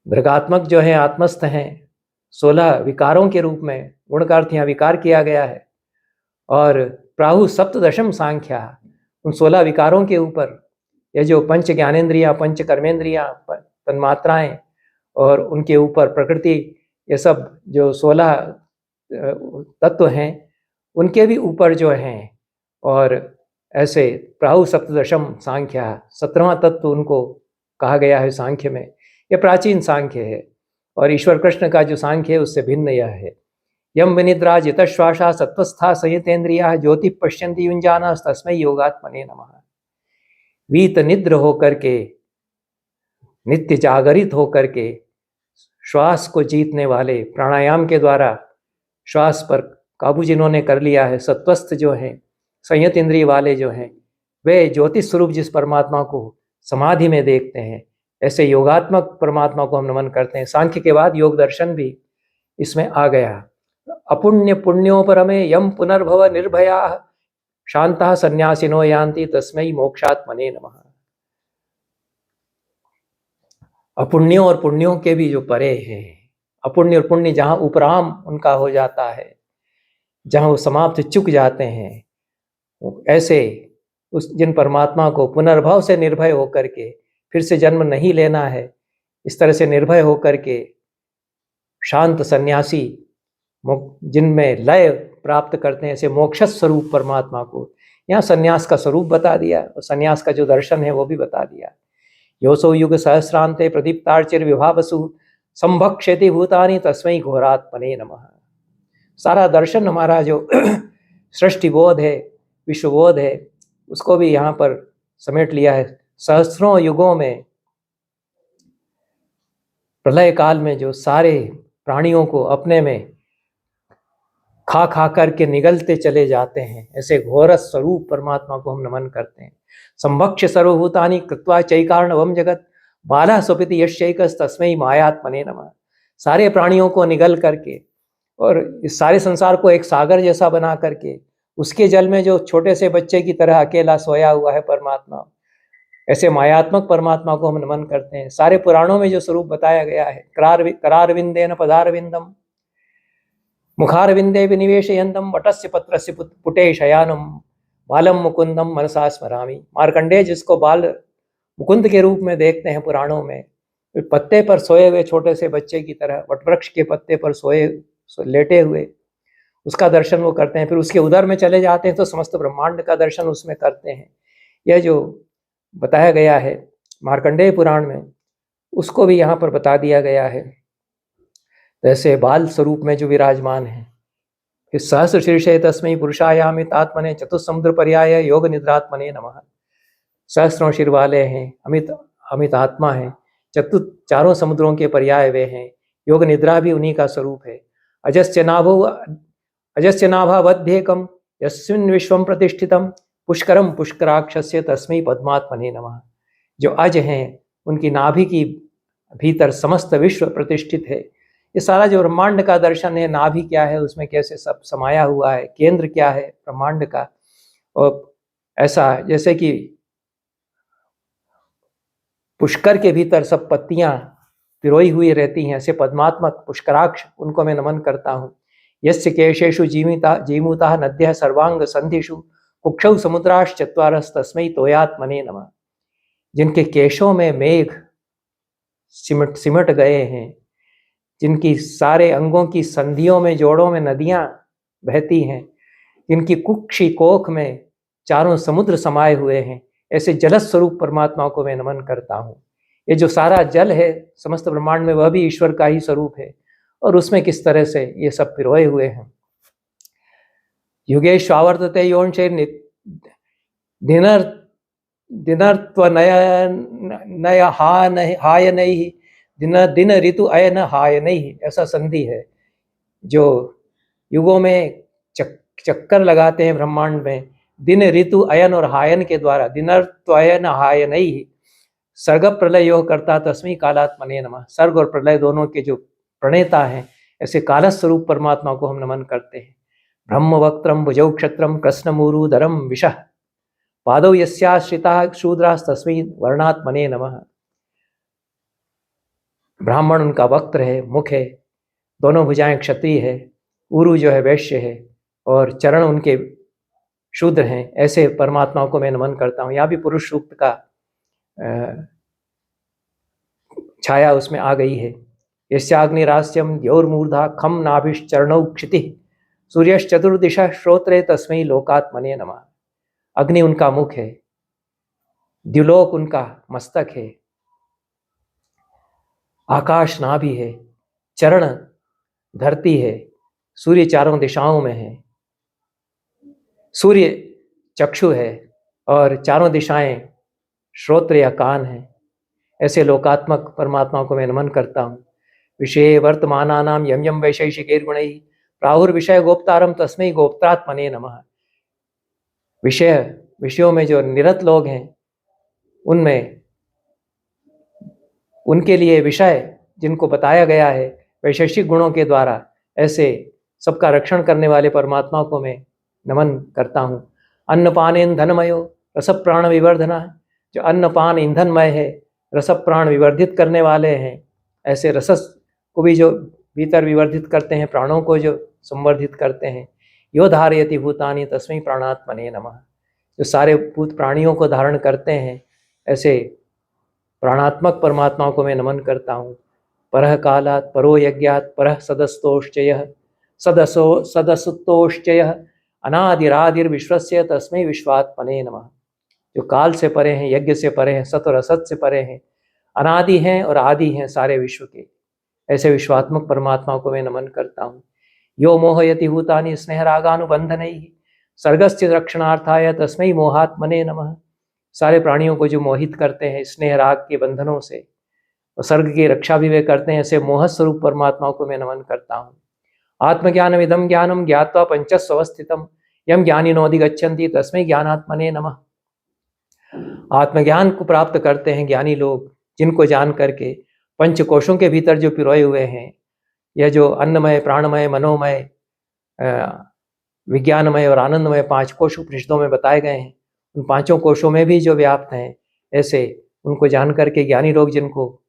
दृगात्मक जो है आत्मस्थ हैं, 16 विकारों के रूप में, गुण का अर्थ यहाँ विकार किया गया है। और प्राहु सप्तदशम सांख्या, उन 16 विकारों के ऊपर ये जो पंच ज्ञानेन्द्रियाँ, पंच कर्मेंद्रियाँ, तन्मात्राएं और उनके ऊपर प्रकृति, ये सब जो 16 तत्व हैं उनके भी ऊपर जो हैं, और ऐसे प्राहु सप्तदशम सांख्या, 17वां तत्व उनको कहा गया है सांख्य में। यह प्राचीन सांख्य है और ईश्वर कृष्ण का जो सांख्य है उससे भिन्न यह है। यम विनिद्रा जितश्वासा सत्वस्था संयतेन्द्रिया ज्योति पश्यन्ति युञ्जाना तस्मै योगात्मने नमः। वीत निद्र होकर के, नित्य जागरित होकर के, श्वास को जीतने वाले, प्राणायाम के द्वारा श्वास पर काबू जिन्होंने कर लिया है, सत्वस्थ जो हैं, संयत इंद्रिय वाले जो हैं, वे ज्योतिष स्वरूप जिस परमात्मा को समाधि में देखते हैं, ऐसे योगात्मक परमात्मा को हम नमन करते हैं। सांख्य के बाद योग दर्शन भी इसमें आ गया। अपुण्य पुण्योपरमे यम पुनर्भव निर्भया शांता सन्यासिनो यान्ति तस्मै मोक्षात्मने नमः। अपुण्यों और पुण्यों के भी जो परे हैं, अपुण्य और पुण्य जहाँ उपराम उनका हो जाता है, जहाँ वो समाप्त चुक जाते हैं, ऐसे उस जिन परमात्मा को पुनर्भव से निर्भय होकर के, फिर से जन्म नहीं लेना है, इस तरह से निर्भय होकर के शांत सन्यासी जिनमें लय प्राप्त करते हैं, ऐसे मोक्ष स्वरूप परमात्मा को यहाँ सन्यास का स्वरूप बता दिया और सन्यास का जो दर्शन है वो भी बता दिया। योसो युग सहस्रांते प्रदीप्तार्चिर विभावसु संभक्षति भूतानि तस्मै घोरात्मने नमः। सारा दर्शन हमारा जो सृष्टि बोध है, विश्वबोध है, उसको भी यहाँ पर समेट लिया है। सहस्रों युगों में, प्रलय काल में जो सारे प्राणियों को अपने में खा खा करके निगलते चले जाते हैं, ऐसे घोर स्वरूप परमात्मा को हम नमन करते हैं। संभक्ष्य सर्वभूतानि कृत्वा चैकार्णवम जगत बाला स्वपिति यश्चैकस् तस्मै मायात्मने नमः। सारे प्राणियों को निगल करके और इस सारे संसार को एक सागर जैसा बना करके, उसके जल में जो छोटे से बच्चे की तरह अकेला सोया हुआ है परमात्मा, ऐसे मायात्मक परमात्मा को हम नमन करते हैं। सारे पुराणों में जो स्वरूप बताया गया है, करारविंदेन पदारविंदम मुखारविंदे विनिवेशयन्तम वटस्य पत्रस्य पुटे शयानम बालम मुकुंदम मनसा स्मरामि। मार्कंडेय जिसको बाल मुकुंद के रूप में देखते हैं पुराणों में, पत्ते पर सोए हुए छोटे से बच्चे की तरह, वटवृक्ष के पत्ते पर सोए लेटे हुए, उसका दर्शन वो करते हैं। फिर उसके उदर में चले जाते हैं तो समस्त ब्रह्मांड का दर्शन उसमें करते हैं। यह जो बताया गया है मार्कंडेय पुराण में, उसको भी यहाँ पर बता दिया गया है। ऐसे बाल स्वरूप में जो विराजमान है। फिर सहस्र शीर्षे तस्मै पुरुषायामित आत्मने चतुस्समुद्र पर्याय योग निद्रात्मने नमः। सहस्रों शिर वाले हैं, अमित आत्मा है, चारों समुद्रों के पर्याय वे हैं। योग निद्रा भी उन्हीं का स्वरूप है। अजस्य नाभावध्येकम यस्मिन् विश्वम प्रतिष्ठितम पुष्करम पुष्कराक्षस्य तस्मै पद्मात्मने नमः। जो अज हैं उनकी नाभि की भीतर समस्त विश्व प्रतिष्ठित है। ये सारा जो ब्रह्मांड का दर्शन है, नाभि क्या है, उसमें कैसे सब समाया हुआ है, केंद्र क्या है ब्रह्मांड का, और ऐसा जैसे कि पुष्कर के भीतर सब पत्तियां पिरोई हुई रहती हैं, ऐसे पद्मात्मक पुष्कराक्ष उनको मैं नमन करता हूँ। यस्य केशेषु जीमूता नद्यः सर्वांग संधिषु कुक्षौ समुद्राश्चत्वारस् तस्मै तोयात्मने नमः। जिनके केशों में मेघ सिमट गए हैं, जिनकी सारे अंगों की संधियों में, जोड़ों में नदियां बहती हैं, जिनकी कुक्षी कोख में चारों समुद्र समाये हुए हैं, ऐसे जल स्वरूप परमात्मा को मैं नमन करता हूँ। ये जो सारा जल है समस्त ब्रह्मांड में, वह भी ईश्वर का ही स्वरूप है और उसमें किस तरह से ये सब पिरोए हुए हैं। युगेश्वावर्तते योंशे दिनर्त्वनय हायनैः दिन ऋतु अयन हायनैः, ऐसा संधि है। जो युगों में चक्कर लगाते हैं ब्रह्मांड में, दिन ऋतु अयन और हायन के द्वारा, दिनर्त्वयन हायन ही सर्ग प्रलय योग करता तस्मै कालात्मने नमः। सर्ग और प्रलय दोनों के जो प्रणेता हैं, ऐसे काल स्वरूप परमात्मा को हम नमन करते हैं। ब्रह्म वक्त्रम भुजौ क्षत्रम कृष्णमूरुधरम विशः पादौ यस्याश्रिताः शूद्राः तस्मै वर्णात्मने नमः। ब्राह्मण उनका वक्त्र है, मुख है, दोनों भुजाएं क्षत्रिय है, उरु जो है वैश्य है, और चरण उनके शूद्र हैं। ऐसे परमात्मा को मैं नमन करता हूँ। यहाँ भी पुरुष सूक्त का छाया उसमें आ गई है। यस्याग्निरास्यम द्योर्मूर्धा खम नाभिश्चरणौ क्षितिः सूर्यश्चतुर्दिशा श्रोत्रे तस्मै लोकात्मने नमः। अग्नि उनका मुख है, द्युलोक उनका मस्तक है, आकाश नाभि है, चरण धरती है, सूर्य चारों दिशाओं में है, सूर्य चक्षु है और चारों दिशाएं श्रोत्र या कान है। ऐसे लोकात्मक परमात्मा को मैं नमन करता हूँ। विषय वर्तमानानाम यम यम वैशेषिकैर्गुणैः प्राहुर्विषय गोप्तारम तस्मै गोप्त्रात्मने नमः। विषयों में जो निरत लोग हैं, उनमें उनके लिए विषय जिनको बताया गया है वैशेषिक गुणों के द्वारा, ऐसे सबका रक्षण करने वाले परमात्मा को मैं नमन करता हूँ। अन्नपान ईंधनमयो रस प्राण विवर्धना, जो अन्नपान ईंधनमय है, रस प्राण विवर्धित करने वाले हैं, ऐसे रसस को भी जो भीतर विवर्धित करते हैं, प्राणों को जो संवर्धित करते हैं। यो धारयति भूतानि तस्मै प्राणात्मने नमः, जो सारे भूत प्राणियों को धारण करते हैं, ऐसे प्राणात्मक परमात्मा को मैं नमन करता हूँ। परः कालात् परो यज्ञात् परः सदस्तोश्चयः सदसुतोश्चयः अनादिरादिर्विश्वस्य तस्मै विश्वात्मने नमः। जो काल से परे हैं, यज्ञ से परे हैं, सत और असत से परे हैं, अनादि हैं और आदि हैं सारे विश्व के, ऐसे विश्वात्मक परमात्मा को मैं नमन करता हूँ। यो मोहयति भूतानि स्नेहरागानुबंधनैः सर्गस्य रक्षणार्थाय तस्मै मोहात्मने नमः। सारे प्राणियों को जो मोहित करते हैं स्नेह राग के बंधनों से, और सर्ग की रक्षा भी वे करते हैं, ऐसे मोह स्वरूप परमात्मा को मैं नमन करता हूँ। आत्मज्ञानमिदं ज्ञानं ज्ञात्वा पंचस्वस्थितं यम ज्ञानिनोऽधिगच्छन्ति तस्मै ज्ञानात्मने नमः। आत्मज्ञान को प्राप्त करते हैं ज्ञानी लोग, जिनको जान करके पंच कोशों के भीतर जो पिरोए हुए हैं, यह जो अन्नमय, प्राणमय, मनोमय, विज्ञानमय और आनंदमय पांच कोश उपनिषदों में बताए गए हैं, उन पांचों कोशों में भी जो व्याप्त हैं, ऐसे उनको जान करके ज्ञानी लोग जिनको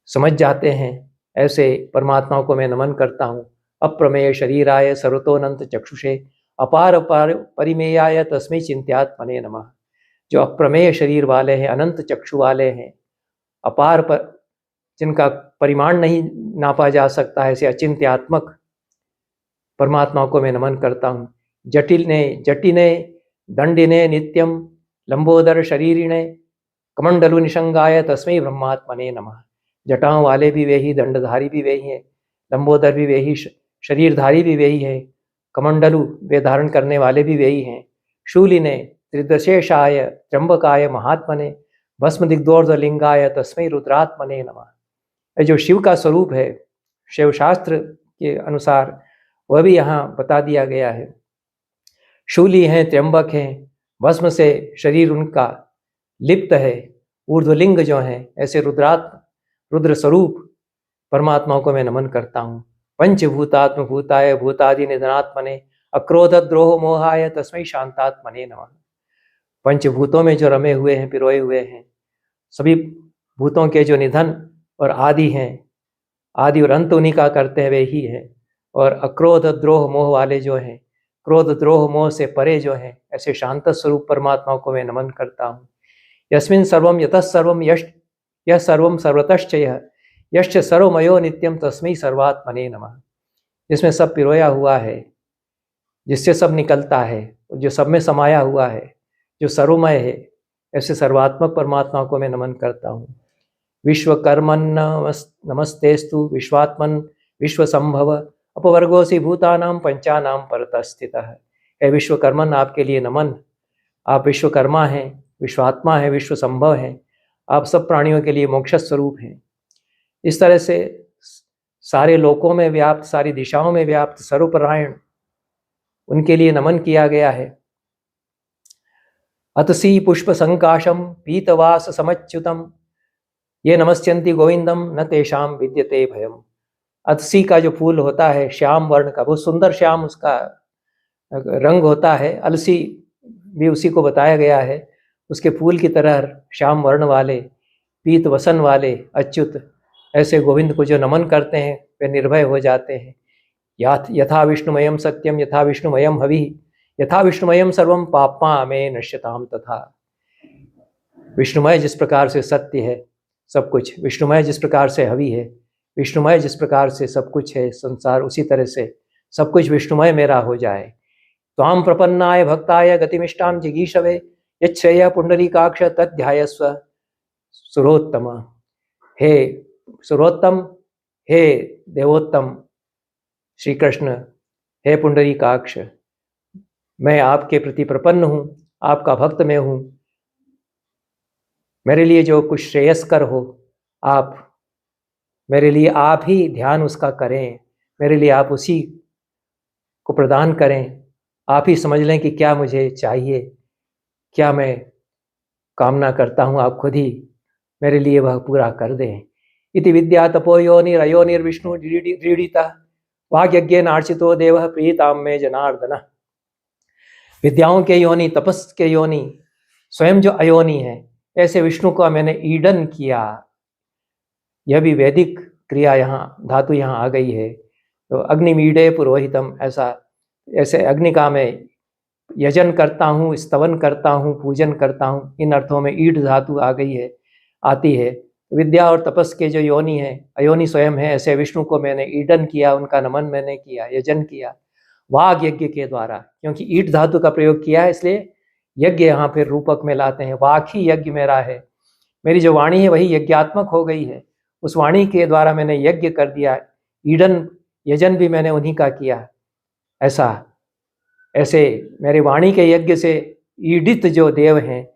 समझ जाते हैं, ऐसे परमात्मा को मैं नमन करता हूँ। अप्रमेय शरीराय सर्वतोऽनंत चक्षुषे अपार अपार परिमेयाय तस्मै चिंत्यात्मने नमः। जो अप्रमेय शरीर वाले हैं, अनंत चक्षु वाले हैं, अपार पर जिनका परिमाण नहीं नापा जा सकता है, ऐसे अचिंत्यात्मक परमात्मा को मैं नमन करता हूँ। जटिने दंडिने नित्यम लंबोदर शरीरिणे कमंडलु निशंगाय तस्मै ब्रह्मात्मने नमः। जटाओं वाले भी वे ही, दंडधारी भी वे ही हैं, लंबोदर भी वे ही, शरीरधारी भी वे ही है, कमंडलु वे धारण करने वाले भी वे ही हैं। शूलिने त्रिदशेषाय त्र्यंबकाय महात्मने भस्म दिग्दोर्ध लिंगाय तस्मै रुद्रात्मने नमः। जो शिव का स्वरूप है, शिव शास्त्र के अनुसार वह भी यहाँ बता दिया गया है। शूली हैं, त्र्यंबक हैं, भस्म से शरीर उनका लिप्त है, ऊर्ध्वलिंग जो हैं, ऐसे रुद्र स्वरूप परमात्मा को मैं नमन करता हूँ। पंचभूतात्म भूताय भूतादि निधनात्मने अक्रोध द्रोह मोहाय तस्मै शांतात्मने नमः। पंचभूतों में जो रमे हुए हैं, पिरोए हुए हैं, सभी भूतों के जो निधन और आदि हैं, आदि और अंत उन्हीं का करते हैं वे ही हैं। और अक्रोध द्रोह मोह वाले जो हैं, क्रोध द्रोह मोह से परे जो हैं, ऐसे शांत स्वरूप परमात्मा को मैं नमन करता हूँ। यस्मिन् सर्वम यतः सर्वम यः सर्वम सर्वतश्च यश्च सर्वमयो नित्यम तस्मै सर्वात्मने नमः। जिसमें सब पिरोया हुआ है, जिससे सब निकलता है, जो सब में समाया हुआ है, जो सर्वमय है, ऐसे सर्वात्मक परमात्मा को मैं नमन करता हूँ। विश्वकर्मन् नमस्तेस्तु विश्वात्मन विश्वसंभव अपवर्गोऽसि भूतानां पंचानां परतः स्थितः। हे विश्वकर्मन, आपके लिए नमन। आप विश्वकर्मा हैं, विश्वात्मा है, विश्व संभव है, आप सब प्राणियों के लिए मोक्ष स्वरूप हैं। इस तरह से सारे लोकों में व्याप्त, सारी दिशाओं में व्याप्त सर्वपरायण, उनके लिए नमन किया गया है। अतसी पुष्प संकाशम पीतवास समच्युतम ये नमस्यन्ति गोविंदम न तेषाम विद्यते भयम। अतसी का जो फूल होता है श्याम वर्ण का, बहुत सुंदर श्याम उसका रंग होता है। अलसी भी उसी को बताया गया है। उसके फूल की तरह श्याम वर्ण वाले, पीत वसन वाले अच्युत ऐसे गोविंद को जो नमन करते हैं वे निर्भय हो जाते हैं। यथा विष्णुमयम सत्यम यथा विष्णुमयम हवि यथा विष्णुमयम सर्वम पापमा में नश्यताम तथा। विष्णुमय जिस प्रकार से सत्य है सब कुछ, विष्णुमय जिस प्रकार से हवि है, विष्णुमय जिस प्रकार से सब कुछ है संसार, उसी तरह से सब कुछ विष्णुमय मेरा हो जाए। त्वां प्रपन्नाय भक्ताय गतिमिष्टां जिगीषवे यच्छ्रेय पुंडरीकाक्ष तद्ध्यायस्व सुरोत्तम। हे सुरोत्तम, हे देवोत्तम श्री कृष्ण, हे पुंडरीकाक्ष, मैं आपके प्रति प्रपन्न हूँ, आपका भक्त मैं हूँ। मेरे लिए जो कुछ श्रेयस्कर हो आप मेरे लिए आप ही ध्यान उसका करें, मेरे लिए आप उसी को प्रदान करें। आप ही समझ लें कि क्या मुझे चाहिए, क्या मैं कामना करता हूँ, आप खुद ही मेरे लिए वह पूरा कर दें। इति विद्या तपो योनिर्विष्णु क्रीडिता वाग्यज्ञेन आर्चितो देवः प्रीताम में जनार्दन। विद्याओं के योनि, तपस के योनि, स्वयं जो अयोनि है, ऐसे विष्णु को मैंने ईडन किया। यह भी वैदिक क्रिया यहाँ धातु यहाँ आ गई है। तो अग्निमीडे पुरोहितम, ऐसे अग्नि का मैं यजन करता हूँ, स्तवन करता हूँ, पूजन करता हूँ। इन अर्थों में ईड धातु आ गई है, आती है। विद्या और तपस के जो योनि है, अयोनि स्वयं है, ऐसे विष्णु को मैंने ईडन किया, उनका नमन मैंने किया, यजन किया वाग यज्ञ के द्वारा। क्योंकि ईट धातु का प्रयोग किया है इसलिए यज्ञ यहाँ फिर रूपक में लाते हैं। वाक ही यज्ञ मेरा है, मेरी जो वाणी है वही यज्ञात्मक हो गई है। उस वाणी के द्वारा मैंने यज्ञ कर दिया, ईडन यजन भी मैंने उन्हीं का किया। ऐसे मेरे वाणी के यज्ञ से ईडित जो देव हैं,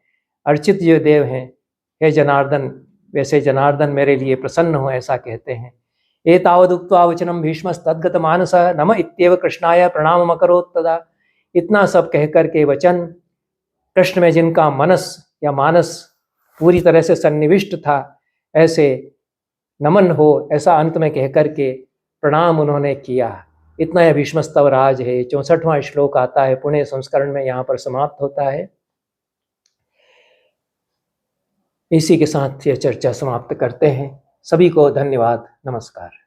अर्चित जो देव हैं, हे जनार्दन, वैसे जनार्दन मेरे लिए प्रसन्न हो, ऐसा कहते हैं। एतावदुक्त्वा वचनम भीष्मस्तद्गत मानस नम इत्येव कृष्णाय प्रणाम अकरोत् तदा। इतना सब कह करके वचन, कृष्ण में जिनका मनस या मानस पूरी तरह से सन्निविष्ट था, ऐसे नमन हो, ऐसा अंत में कह करके प्रणाम उन्होंने किया। इतना यह भीष्मस्तवराज है। 64वां श्लोक आता है, पुणे संस्करण में यहाँ पर समाप्त होता है। इसी के साथ यह चर्चा समाप्त करते हैं। सभी को धन्यवाद, नमस्कार।